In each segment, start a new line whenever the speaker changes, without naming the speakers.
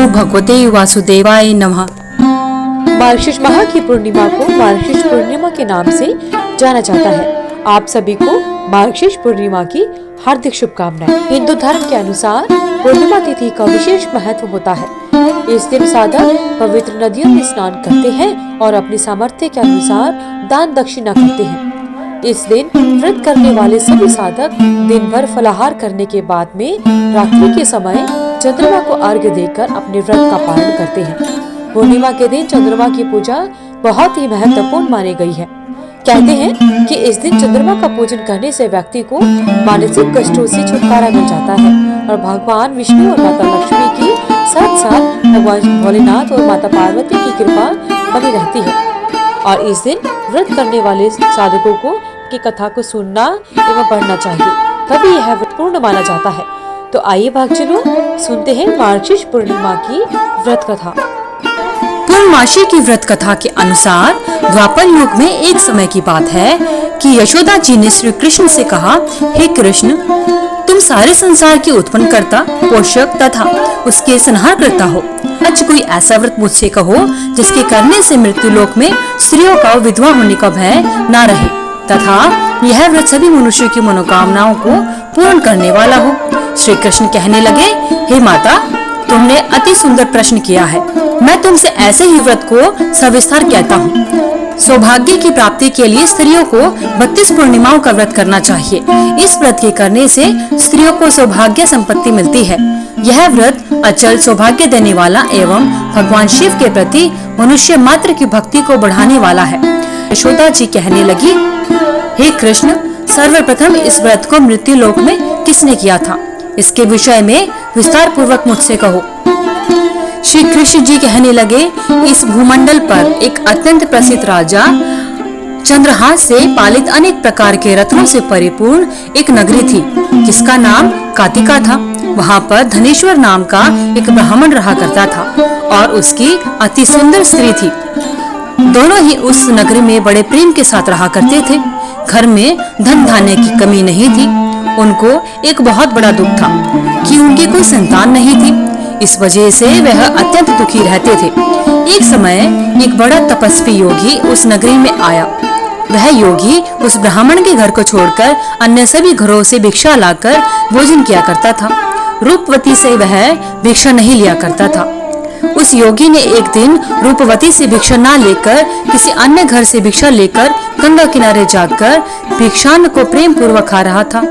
नमो भगवते वासुदेवाय नमः।
मार्गशीर्ष माह की पूर्णिमा को मार्गशीर्ष पूर्णिमा के नाम से जाना जाता है। आप सभी को मार्गशीर्ष पूर्णिमा की हार्दिक शुभकामनाएं। हिंदू धर्म के अनुसार पूर्णिमा तिथि का विशेष महत्व होता है। इस दिन साधक पवित्र नदियों में स्नान करते हैं और अपनी सामर्थ्य के अनुसार दान दक्षिणा करते हैं। इस दिन व्रत करने वाले सभी साधक दिन भर फलाहार करने के बाद में रात्रि के समय चंद्रमा को अर्घ्य देकर अपने व्रत का पालन करते हैं। पूर्णिमा के दिन चंद्रमा की पूजा बहुत ही महत्वपूर्ण मानी गई है। कहते हैं कि इस दिन चंद्रमा का पूजन करने से व्यक्ति को मानसिक कष्टों से छुटकारा मिल जाता है और भगवान विष्णु और माता लक्ष्मी की साथ साथ भगवान भोलेनाथ और माता पार्वती की कृपा बनी रहती है। और इस दिन व्रत करने वाले साधकों को की कथा को सुनना एवं पढ़ना चाहिए, तभी यह व्रत पूर्ण माना जाता है। तो आइए भक्तजनों, सुनते हैं मार्गशीर्ष पूर्णिमा की व्रत कथा।
पूर्णमासी की व्रत कथा के अनुसार द्वापर युग में एक समय की बात है कि यशोदा जी ने श्री कृष्ण से कहा, हे कृष्ण, तुम सारे संसार की उत्पन्न करता, पोषक तथा उसके संहार करता हो। आज कोई ऐसा व्रत मुझसे कहो जिसके करने से मृत्यु लोक में स्त्रियों का विधवा होने का भय न रहे तथा यह व्रत सभी मनुष्यों की मनोकामनाओं को पूर्ण करने वाला हो। श्री कृष्ण कहने लगे, हे माता, तुमने अति सुंदर प्रश्न किया है। मैं तुमसे ऐसे ही व्रत को सविस्तार कहता हूँ। सौभाग्य की प्राप्ति के लिए स्त्रियों को 32 पूर्णिमाओं का व्रत करना चाहिए। इस व्रत के करने से स्त्रियों को सौभाग्य संपत्ति मिलती है। यह व्रत अचल सौभाग्य देने वाला एवं भगवान शिव के प्रति मनुष्य मात्र की भक्ति को बढ़ाने वाला है। यशोदा जी कहने लगी, हे कृष्ण, सर्वप्रथम इस व्रत को मृत्यु लोक में किसने किया था? इसके विषय में विस्तार पूर्वक मुझसे कहो। श्री कृष्ण जी कहने लगे, इस भूमंडल पर एक अत्यंत प्रसिद्ध राजा चंद्रहास से पालित अनेक प्रकार के रत्नों से परिपूर्ण एक नगरी थी जिसका नाम कातिका था। वहाँ पर धनेश्वर नाम का एक ब्राह्मण रहा करता था और उसकी अति सुंदर स्त्री थी। दोनों ही उस नगरी में बड़े प्रेम के साथ रहा करते थे। घर में धन धान्य की कमी नहीं थी। उनको एक बहुत बड़ा दुख था कि उनकी कोई संतान नहीं थी। इस वजह से वह अत्यंत दुखी रहते थे। एक समय एक बड़ा तपस्वी योगी उस नगरी में आया। वह योगी उस ब्राह्मण के घर को छोड़कर अन्य सभी घरों से भिक्षा लाकर भोजन किया करता था। रूपवती से वह भिक्षा नहीं लिया करता था। उस योगी ने एक दिन रूपवती से भिक्षा न लेकर किसी अन्य घर से भिक्षा लेकर गंगा किनारे जाकर भिक्षान्न को प्रेम पूर्वक खा रहा था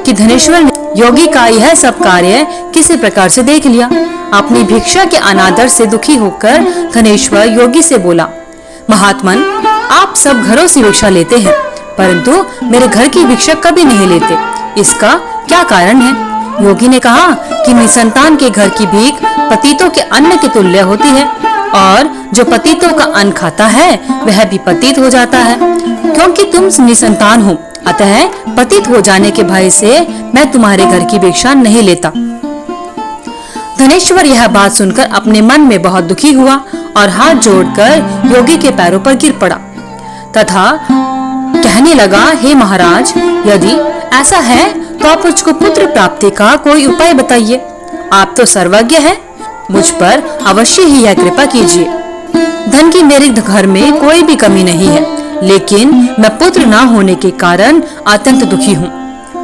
कि धनेश्वर ने योगी का यह सब कार्य किसी प्रकार से देख लिया। अपनी भिक्षा के अनादर से दुखी होकर धनेश्वर योगी से बोला, महात्मन, आप सब घरों से भिक्षा लेते हैं परंतु मेरे घर की भिक्षा कभी नहीं लेते। इसका क्या कारण है? योगी ने कहा कि निसंतान के घर की भीख पतितों के अन्न के तुल्य होती है और जो पतितों का अन्न खाता है वह भी पतित हो जाता है। क्योंकि तुम निसंतान हो, अतः पतित हो जाने के भय से मैं तुम्हारे घर की भिक्षा नहीं लेता। धनेश्वर यह बात सुनकर अपने मन में बहुत दुखी हुआ और हाथ जोड़कर योगी के पैरों पर गिर पड़ा तथा कहने लगा, हे महाराज, यदि ऐसा है तो आप मुझको पुत्र प्राप्ति का कोई उपाय बताइए। आप तो सर्वज्ञ हैं, मुझ पर अवश्य ही यह कृपा कीजिए। धन की मेरे घर में कोई भी कमी नहीं है, लेकिन मैं पुत्र न होने के कारण अत्यंत दुखी हूँ।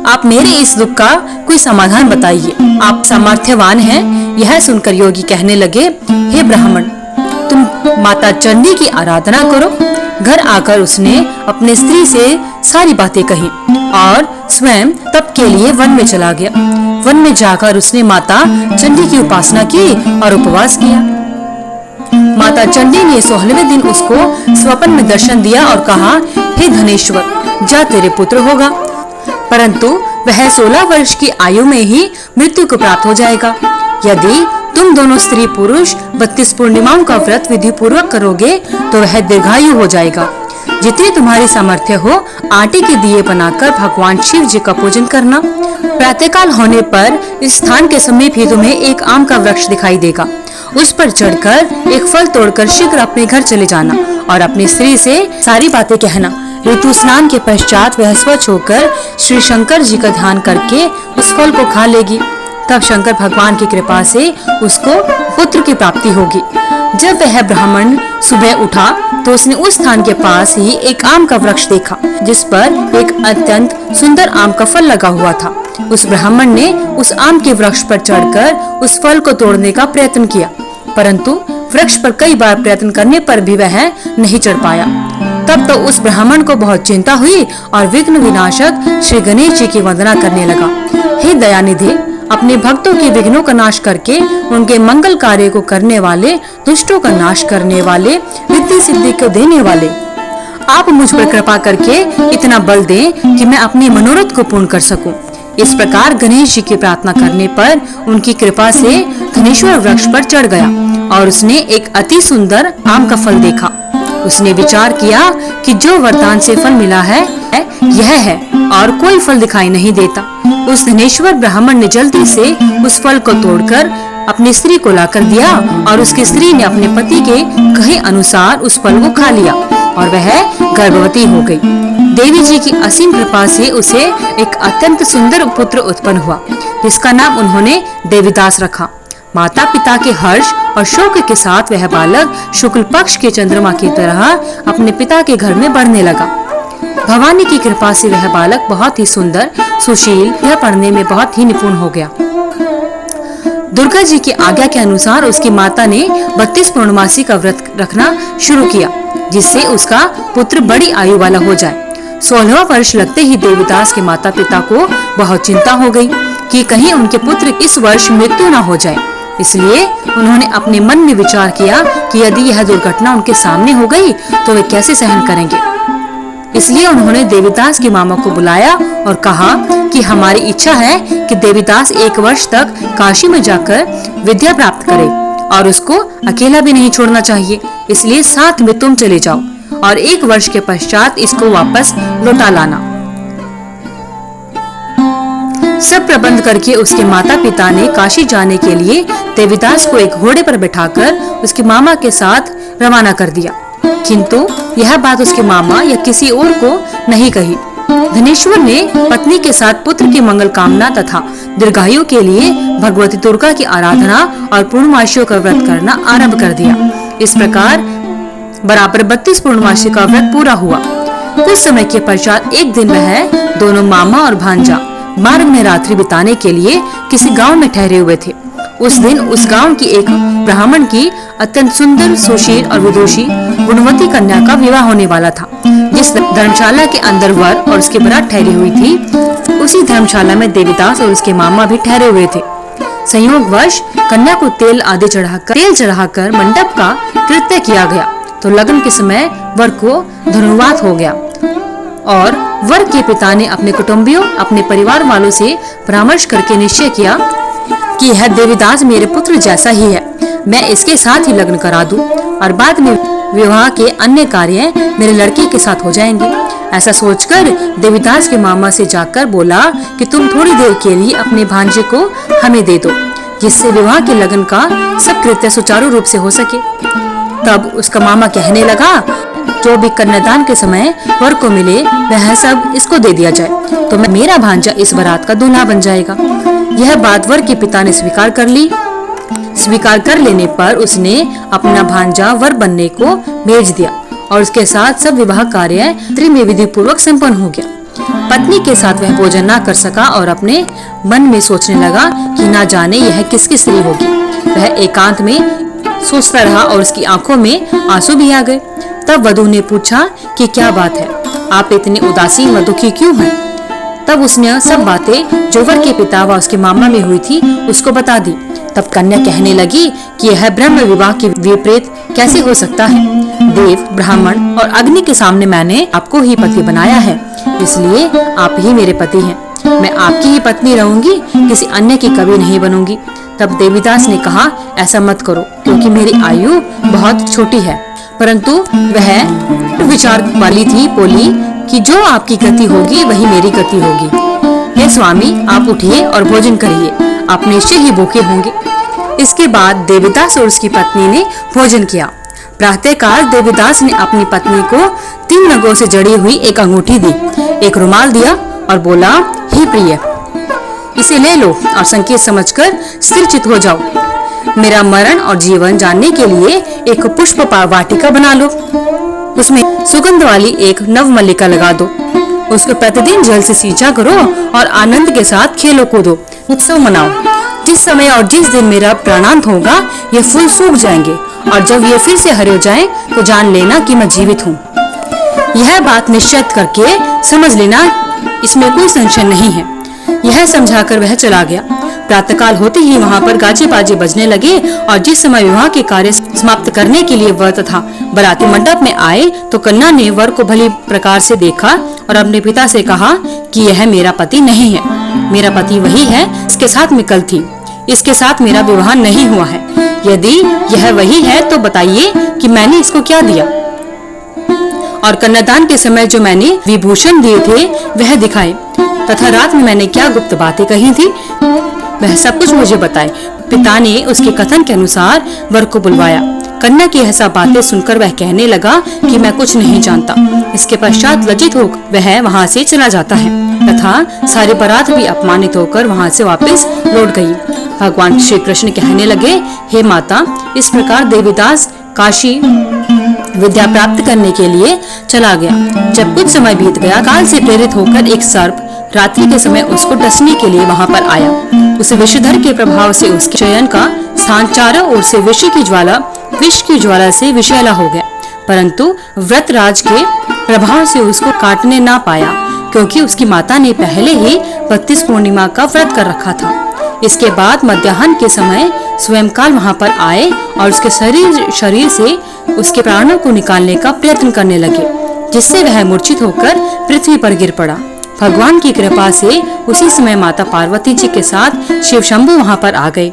आप मेरे इस दुख का कोई समाधान बताइए। आप सामर्थ्यवान हैं। यह सुनकर योगी कहने लगे, हे ब्राह्मण, तुम माता चंडी की आराधना करो। घर आकर उसने अपने स्त्री से सारी बातें कही और स्वयं तप के लिए वन में चला गया। वन में जाकर उसने माता चंडी की उपासना की और उपवास किया। माता चंडी ने 16वें दिन उसको स्वप्न में दर्शन दिया और कहा, हे धनेश्वर, जा तेरे पुत्र होगा, परंतु वह 16 वर्ष की आयु में ही मृत्यु को प्राप्त हो जाएगा। यदि तुम दोनों स्त्री पुरुष 32 पूर्णिमाओं का व्रत विधि पूर्वक करोगे तो वह दीर्घायु हो जाएगा। जितनी तुम्हारी सामर्थ्य हो, आटे के दिए बनाकर भगवान शिव जी का पूजन करना। प्रातःकाल होने पर इस स्थान के समीप ही तुम्हें एक आम का वृक्ष दिखाई देगा। उस पर चढ़कर एक फल तोड़कर शीघ्र अपने घर चले जाना और अपनी स्त्री से सारी बातें कहना। ऋतु स्नान के पश्चात वह स्वच्छ होकर श्री शंकर जी का ध्यान करके उस फल को खा लेगी। तब शंकर भगवान की कृपा से उसको पुत्र की प्राप्ति होगी। जब वह ब्राह्मण सुबह उठा तो उसने उस स्थान के पास ही एक आम का वृक्ष देखा जिस पर एक अत्यंत सुंदर आम का फल लगा हुआ था। उस ब्राह्मण ने उस आम के वृक्ष पर चढ़कर उस फल को तोड़ने का प्रयत्न किया, परंतु वृक्ष पर कई बार प्रयत्न करने पर भी वह नहीं चढ़ पाया। तब तो उस ब्राह्मण को बहुत चिंता हुई और विघ्न विनाशक श्री गणेश जी की वंदना करने लगा। हे दयानिधि, अपने भक्तों के विघ्नों का नाश करके उनके मंगल कार्य को करने वाले, दुष्टों का नाश करने वाले, रिद्धि सिद्धि को देने वाले, आप मुझ पर कृपा करके इतना बल दें कि मैं अपने मनोरथ को पूर्ण कर सकूं। इस प्रकार गणेश जी की प्रार्थना करने पर उनकी कृपा से धनेश्वर वृक्ष पर चढ़ गया और उसने एक अति सुंदर आम का फल देखा। उसने विचार किया कि जो वरदान से फल मिला है यह है और कोई फल दिखाई नहीं देता। उस धनेश्वर ब्राह्मण ने जल्दी से उस फल को तोड़कर अपनी स्त्री को लाकर दिया और उसकी स्त्री ने अपने पति के कहे अनुसार उस फल को खा लिया और वह गर्भवती हो गई। देवी जी की असीम कृपा से उसे एक अत्यंत सुंदर पुत्र उत्पन्न हुआ जिसका नाम उन्होंने देवीदास रखा। माता पिता के हर्ष और शोक के साथ वह बालक शुक्ल पक्ष के चंद्रमा की तरह अपने पिता के घर में बढ़ने लगा। भवानी की कृपा से वह बालक बहुत ही सुंदर, सुशील, यह पढ़ने में बहुत ही निपुण हो गया। दुर्गा जी की आज्ञा के अनुसार उसकी माता ने 32 पूर्णमासी का व्रत रखना शुरू किया जिससे उसका पुत्र बड़ी आयु वाला हो जाए। 16वां वर्ष लगते ही देवीदास के माता पिता को बहुत चिंता हो गई कि कहीं उनके पुत्र इस वर्ष मृत्यु न हो जाए। इसलिए उन्होंने अपने मन में विचार किया कि यदि यह दुर्घटना उनके सामने हो गई तो वे कैसे सहन करेंगे। इसलिए उन्होंने देवीदास की मामा को बुलाया और कहा कि हमारी इच्छा है कि देवीदास 1 वर्ष तक काशी में जाकर विद्या प्राप्त करे और उसको अकेला भी नहीं छोड़ना चाहिए, इसलिए साथ में तुम चले जाओ और 1 वर्ष के पश्चात इसको वापस लौटा लाना। सब प्रबंध करके उसके माता पिता ने काशी जाने के लिए देवीदास को एक घोड़े पर बिठाकर उसके मामा के साथ रवाना कर दिया, किंतु यह बात उसके मामा या किसी और को नहीं कही। धनेश्वर ने पत्नी के साथ पुत्र की मंगल कामना तथा दीर्घायु के लिए भगवती दुर्गा की आराधना और पूर्णमासियों का व्रत करना आरंभ कर दिया। इस प्रकार बराबर 32 पूर्णमासी का व्रत पूरा हुआ। कुछ समय के पश्चात एक दिन वह दोनों मामा और भांजा मार्ग में रात्रि बिताने के लिए किसी गांव में ठहरे हुए थे। उस दिन उस गांव की एक ब्राह्मण की अत्यंत सुंदर, सुशील और विदुषी गुणवती कन्या का विवाह होने वाला था। जिस धर्मशाला के अंदर वर और उसकी बारात ठहरी हुई थी, उसी धर्मशाला में देवीदास और उसके मामा भी ठहरे हुए थे। संयोगवश कन्या को तेल चढ़ाकर मंडप का कृत्य किया गया तो लगन के समय वर को धनुर्वात हो गया और वर के पिता ने अपने कुटुंबियों, अपने परिवार वालों से परामर्श करके निश्चय किया कि यह देवीदास मेरे पुत्र जैसा ही है, मैं इसके साथ ही लग्न करा दूं और बाद में विवाह के अन्य कार्य मेरे लड़के के साथ हो जाएंगे। ऐसा सोचकर देवीदास के मामा से जाकर बोला कि तुम थोड़ी देर के लिए अपने भांजे को हमें दे दो, जिससे विवाह के लगन का सब कृत्य सुचारू रूप से हो सके। तब उसका मामा कहने लगा, जो भी कन्यादान के समय वर को मिले वह सब इसको दे दिया जाए तो मेरा भांजा इस बारात का दूल्हा बन जाएगा। यह बात वर के पिता ने स्वीकार कर ली। स्वीकार कर लेने पर उसने अपना भांजा वर बनने को भेज दिया और उसके साथ सब विवाह कार्य में विधि पूर्वक संपन्न हो गया। पत्नी के साथ वह भोजन न कर सका और अपने मन में सोचने लगा कि ना जाने यह किसकी स्त्री होगी। वह एकांत में सोचता रहा और उसकी आंखों में आंसू भी आ गए। तब वधू ने पूछा कि क्या बात है, आप इतने उदासीन व दुखी क्यों हैं? तब उसने सब बातें जो वर के पिता व उसके मामा में हुई थी उसको बता दी। तब कन्या कहने लगी कि यह ब्रह्म विवाह के विपरीत कैसे हो सकता है। देव, ब्राह्मण और अग्नि के सामने मैंने आपको ही पति बनाया है, इसलिए आप ही मेरे पति हैं। मैं आपकी ही पत्नी रहूंगी, किसी अन्य की कभी नहीं बनूंगी। तब देवीदास ने कहा, ऐसा मत करो क्योंकि मेरी आयु बहुत छोटी है। परंतु वह विचार वाली थी, बोली कि जो आपकी गति होगी वही मेरी गति होगी। हे स्वामी, आप उठिए और भोजन करिए, आप निश्चय ही भूखे होंगे। इसके बाद देवीदास और उसकी पत्नी ने भोजन किया। प्रातःकाल देवीदास ने अपनी पत्नी को 3 नगों से जड़ी हुई एक अंगूठी दी, एक रुमाल दिया और बोला, हे प्रिय, इसे ले लो और संकेत समझकर स्थिर चित हो जाओ। मेरा मरण और जीवन जानने के लिए एक पुष्प वाटिका बना लो। उसमें सुगंध वाली एक नव मल्लिका लगा दो। उसको प्रतिदिन जल से सींचा करो और आनंद के साथ खेलो कूदो, उत्सव मनाओ। जिस समय और जिस दिन मेरा प्राणांत होगा ये फूल सूख जाएंगे और जब ये फिर से हरे हो जाएं, तो जान लेना कि मैं जीवित हूँ। यह बात निश्चित करके समझ लेना, इसमें कोई संशय नहीं है। यह समझाकर वह चला गया। प्रातःकाल होते ही वहाँ पर गाजे बाजे बजने लगे और जिस समय विवाह के कार्य समाप्त करने के लिए वर तथा बराती मंडप में आए तो कन्या ने वर को भली प्रकार से देखा और अपने पिता से कहा कि यह मेरा पति नहीं है, मेरा पति वही है, इसके साथ मैं कल थी, इसके साथ मेरा विवाह नहीं हुआ है। यदि यह वही है तो बताइए कि मैंने इसको क्या दिया और कन्यादान के समय जो मैंने विभूषण दिए थे वह दिखाए तथा रात में मैंने क्या गुप्त बातें कही थी वह सब कुछ मुझे बताए। पिता ने उसके कथन के अनुसार वर को बुलवाया। कन्या की ऐसा बातें सुनकर वह कहने लगा कि मैं कुछ नहीं जानता। इसके पश्चात लज्जित होकर वह वहाँ से चला जाता है तथा सारी बारात भी अपमानित होकर वहाँ से वापस लौट गई। भगवान श्री कृष्ण कहने लगे, हे माता, इस प्रकार देवीदास काशी विद्या प्राप्त करने के लिए चला गया। जब कुछ समय बीत गया, काल से प्रेरित होकर एक सर्प रात्रि के समय उसको डसने के लिए वहां पर आया। उस विषधर के प्रभाव से उसके शयन का स्थान चारों ओर से विष की ज्वाला से विषैला हो गया, परंतु व्रतराज के प्रभाव से उसको काटने ना पाया, क्योंकि उसकी माता ने पहले ही 32 पूर्णिमा का व्रत कर रखा था। इसके बाद मध्याह्न के समय स्वयंकाल वहां पर आए और उसके शरीर से उसके प्राणों को निकालने का प्रयत्न करने लगे, जिससे वह मूर्छित होकर पृथ्वी पर गिर पड़ा। भगवान की कृपा से उसी समय माता पार्वती जी के साथ शिव शंभु वहां पर आ गए।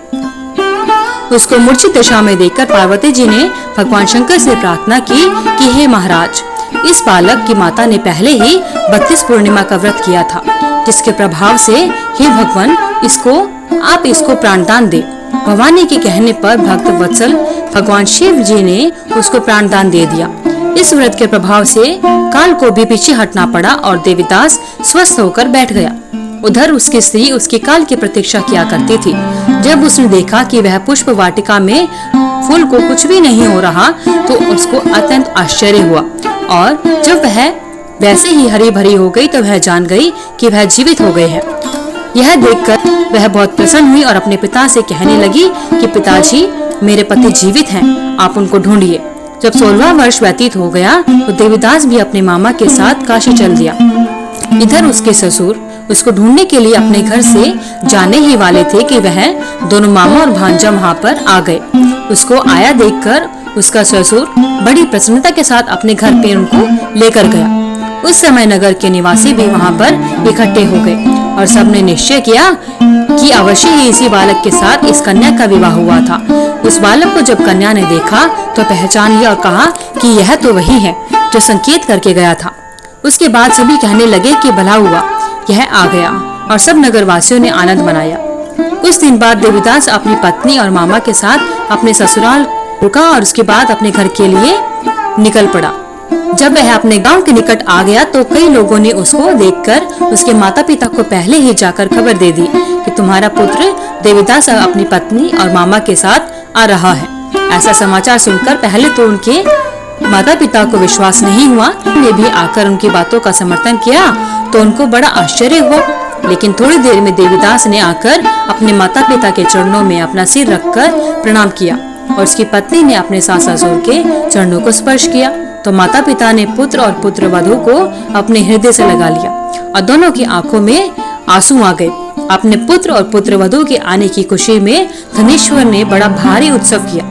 उसको मूर्छित दशा में देखकर पार्वती जी ने भगवान शंकर से प्रार्थना की कि हे महाराज, इस बालक की माता ने पहले ही 32 पूर्णिमा का व्रत किया था, जिसके प्रभाव से हे भगवान आप इसको प्राणदान दे। भवानी के कहने पर भक्त वत्सल भगवान शिव जी ने उसको प्राणदान दे दिया। इस व्रत के प्रभाव से काल को भी पीछे हटना पड़ा और देवीदास स्वस्थ होकर बैठ गया। उधर उसकी स्त्री उसके काल की प्रतीक्षा किया करती थी। जब उसने देखा कि वह पुष्प वाटिका में फूल को कुछ भी नहीं हो रहा तो उसको अत्यंत आश्चर्य हुआ और जब वह वैसे ही हरी भरी हो गई तो वह जान गई कि वह जीवित हो गए हैं। यह देखकर वह बहुत प्रसन्न हुई और अपने पिता से कहने लगी कि पिताजी, मेरे पति जीवित हैं, आप उनको ढूंढिए। जब 16वां वर्ष व्यतीत हो गया तो देवीदास भी अपने मामा के साथ काशी चल दिया। इधर उसके ससुर उसको ढूंढने के लिए अपने घर से जाने ही वाले थे कि वह दोनों मामा और भांजा वहां पर आ गए। उसको आया देखकर उसका ससुर बड़ी प्रसन्नता के साथ अपने घर पे उनको लेकर गया। उस समय नगर के निवासी भी वहां पर इकट्ठे हो गए और सबने निश्चय किया कि अवश्य ही इसी बालक के साथ इस कन्या का विवाह हुआ था। उस बालक को जब कन्या ने देखा तो पहचान लिया और कहा कि यह तो वही है जो संकेत करके गया था। उसके बाद सभी कहने लगे कि भला हुआ, यह आ गया, और सब नगर वासियों ने आनंद मनाया। कुछ दिन बाद देवीदास अपनी पत्नी और मामा के साथ अपने ससुराल रुका और उसके बाद अपने घर के लिए निकल पड़ा। जब वह अपने गांव के निकट आ गया तो कई लोगों ने उसको देखकर उसके माता पिता को पहले ही जाकर खबर दे दी कि तुम्हारा पुत्र देवीदास अपनी पत्नी और मामा के साथ आ रहा है। ऐसा समाचार सुनकर पहले तो उनके माता पिता को विश्वास नहीं हुआ। उन्होंने भी आकर उनकी बातों का समर्थन किया तो उनको बड़ा आश्चर्य हुआ, लेकिन थोड़ी देर में देवीदास ने आकर अपने माता पिता के चरणों में अपना सिर रखकर प्रणाम किया और उसकी पत्नी ने अपने सास ससुर के चरणों को स्पर्श किया। तो माता पिता ने पुत्र और पुत्र वधू को अपने हृदय से लगा लिया और दोनों की आंखों में आंसू आ गए। अपने पुत्र और पुत्र वधू के आने की खुशी में धनेश्वर ने बड़ा भारी उत्सव किया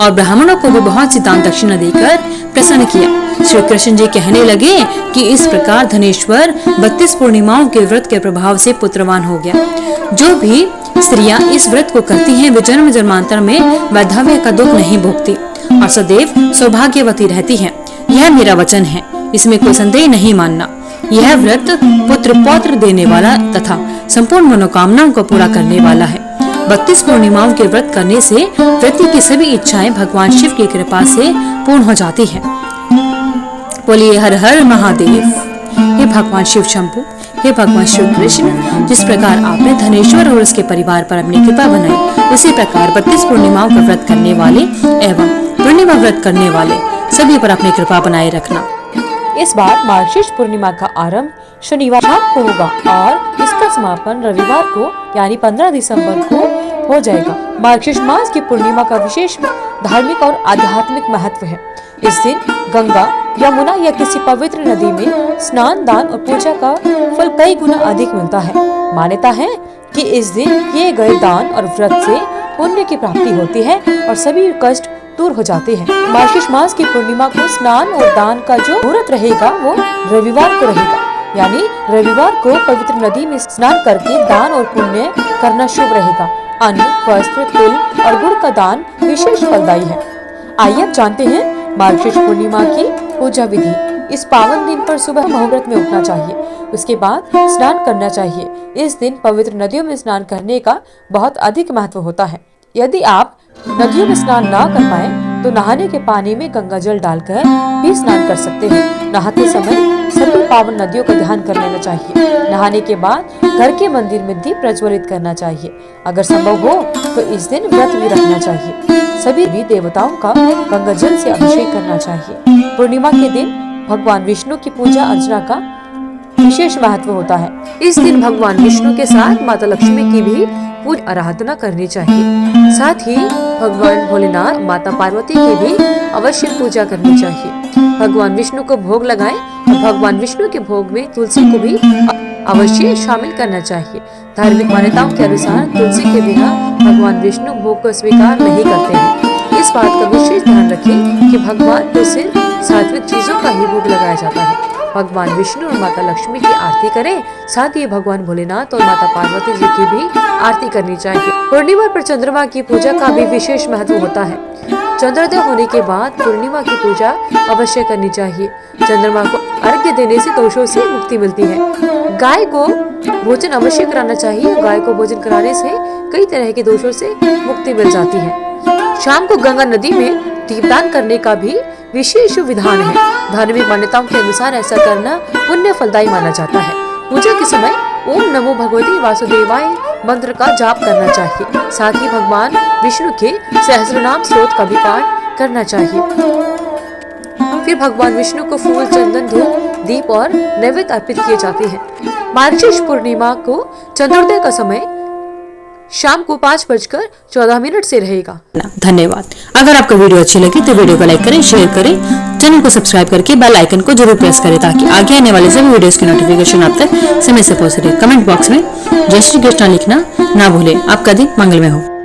और ब्राह्मणों को भी बहुत सी दान दक्षिणा देकर प्रसन्न किया। श्री कृष्ण जी कहने लगे कि इस प्रकार धनेश्वर 32 पूर्णिमाओं के व्रत के प्रभाव से पुत्रवान हो गया। जो भी स्त्रियां इस व्रत को करती हैं वे जन्म जन्मांतर में वैधव्य का दुख नहीं भोगती और सदैव सौभाग्यवती रहती हैं। यह मेरा वचन है, इसमें कोई संदेह नहीं मानना। यह व्रत पुत्र पौत्र देने वाला तथा संपूर्ण मनोकामनाओं को पूरा करने वाला है। 32 पूर्णिमाओं के व्रत करने से व्यक्ति की सभी इच्छाएं भगवान शिव की कृपा से पूर्ण हो जाती है। बोलिए हर हर महादेव। हे भगवान शिव शंभु, हे भगवान श्री कृष्ण, जिस प्रकार आपने धनेश्वर और उसके परिवार पर अपनी कृपा बनाई, उसी प्रकार 32 पूर्णिमाओं का व्रत करने वाले एवं पूर्णिमा व्रत करने वाले सभी पर अपनी कृपा बनाए रखना।
इस बार मार्गशीर्ष पूर्णिमा का आरंभ शनिवार शाम को होगा और इसका समापन रविवार को यानी 15 दिसंबर को हो जाएगा। मार्गशीर्ष मास की पूर्णिमा का विशेष धार्मिक और आध्यात्मिक महत्व है। इस दिन गंगा, यमुना या किसी पवित्र नदी में स्नान, दान और पूजा का फल कई गुना अधिक मिलता है। मान्यता है कि इस दिन किए गए दान और व्रत से पुण्य की प्राप्ति होती है और सभी कष्ट दूर हो जाते हैं। मार्गशीर्ष मास की पूर्णिमा को स्नान और दान का जो मुहूर्त रहेगा वो रविवार को रहेगा, यानी रविवार को पवित्र नदी में स्नान करके दान और पुण्य करना शुभ रहेगा। अन्न, वस्त्र, तिल और गुड़ का दान विशेष फलदायी है। आइए अब जानते हैं मार्गशीर्ष पूर्णिमा की पूजा विधि। इस पावन दिन पर सुबह मुहूर्त में उठना चाहिए, उसके बाद स्नान करना चाहिए। इस दिन पवित्र नदियों में स्नान करने का बहुत अधिक महत्व होता है। यदि आप नदियों में स्नान ना कर पाए तो नहाने के पानी में गंगा जल डालकर भी स्नान कर सकते हैं। नहाते समय सभी पावन नदियों का ध्यान कर लेना चाहिए। नहाने के बाद घर के मंदिर में दीप प्रज्वलित करना चाहिए। अगर संभव हो तो इस दिन व्रत भी रखना चाहिए। सभी देवताओं का गंगा जल से अभिषेक करना चाहिए। पूर्णिमा के दिन भगवान विष्णु की पूजा अर्चना का विशेष महत्व होता है। इस दिन भगवान विष्णु के साथ माता लक्ष्मी की भी पूजा आराधना करनी चाहिए। साथ ही भगवान भोलेनाथ, माता पार्वती की भी अवश्य पूजा करनी चाहिए। भगवान विष्णु को भोग लगाएं और भगवान विष्णु के भोग में तुलसी को भी अवश्य शामिल करना चाहिए। धार्मिक मान्यताओं के अनुसार तुलसी के बिना भगवान विष्णु भोग को स्वीकार नहीं करते हैं। इस बात का विशेष ध्यान रखें कि भगवान को सिर्फ सात्विक चीजों का ही भोग लगाया जाता है। भगवान विष्णु और माता लक्ष्मी की आरती करें। साथ ही भगवान भोलेनाथ और माता पार्वती जी की भी आरती करनी चाहिए। पूर्णिमा पर चंद्रमा की पूजा का भी विशेष महत्व होता है। चंद्रोदय होने के बाद पूर्णिमा की पूजा अवश्य करनी चाहिए। चंद्रमा को अर्घ्य देने से दोषों से मुक्ति मिलती है। गाय को भोजन अवश्य कराना चाहिए। गाय को भोजन कराने से कई तरह के दोषों से मुक्ति मिल जाती है। शाम को गंगा नदी में दीपदान करने का भी विशेष विधान है। धार्मिक मान्यताओं के अनुसार ऐसा करना पुण्य फलदायी माना जाता है। पूजा के समय ओम नमो भगवते वासुदेवाय मंत्र का जाप करना चाहिए। साथ ही भगवान विष्णु के सहस्रनाम स्तोत्र का भी पाठ करना चाहिए। फिर भगवान विष्णु को फूल, चंदन, धूप, दीप और नैवेद्य अर्पित किए जाते हैं। मार्गशीर्ष पूर्णिमा को चंद्रोदय का समय शाम को 5:14 से रहेगा।
धन्यवाद। अगर आपको वीडियो अच्छी लगी तो वीडियो को लाइक करें, शेयर करें, चैनल को सब्सक्राइब करके बेल आइकन को जरूर प्रेस करें ताकि आगे आने वाले सभी वीडियोस की नोटिफिकेशन आप तक समय से पहुंच सके। कमेंट बॉक्स में जय श्री कृष्णा लिखना ना भूलें। आपका दिन मंगलमय हो।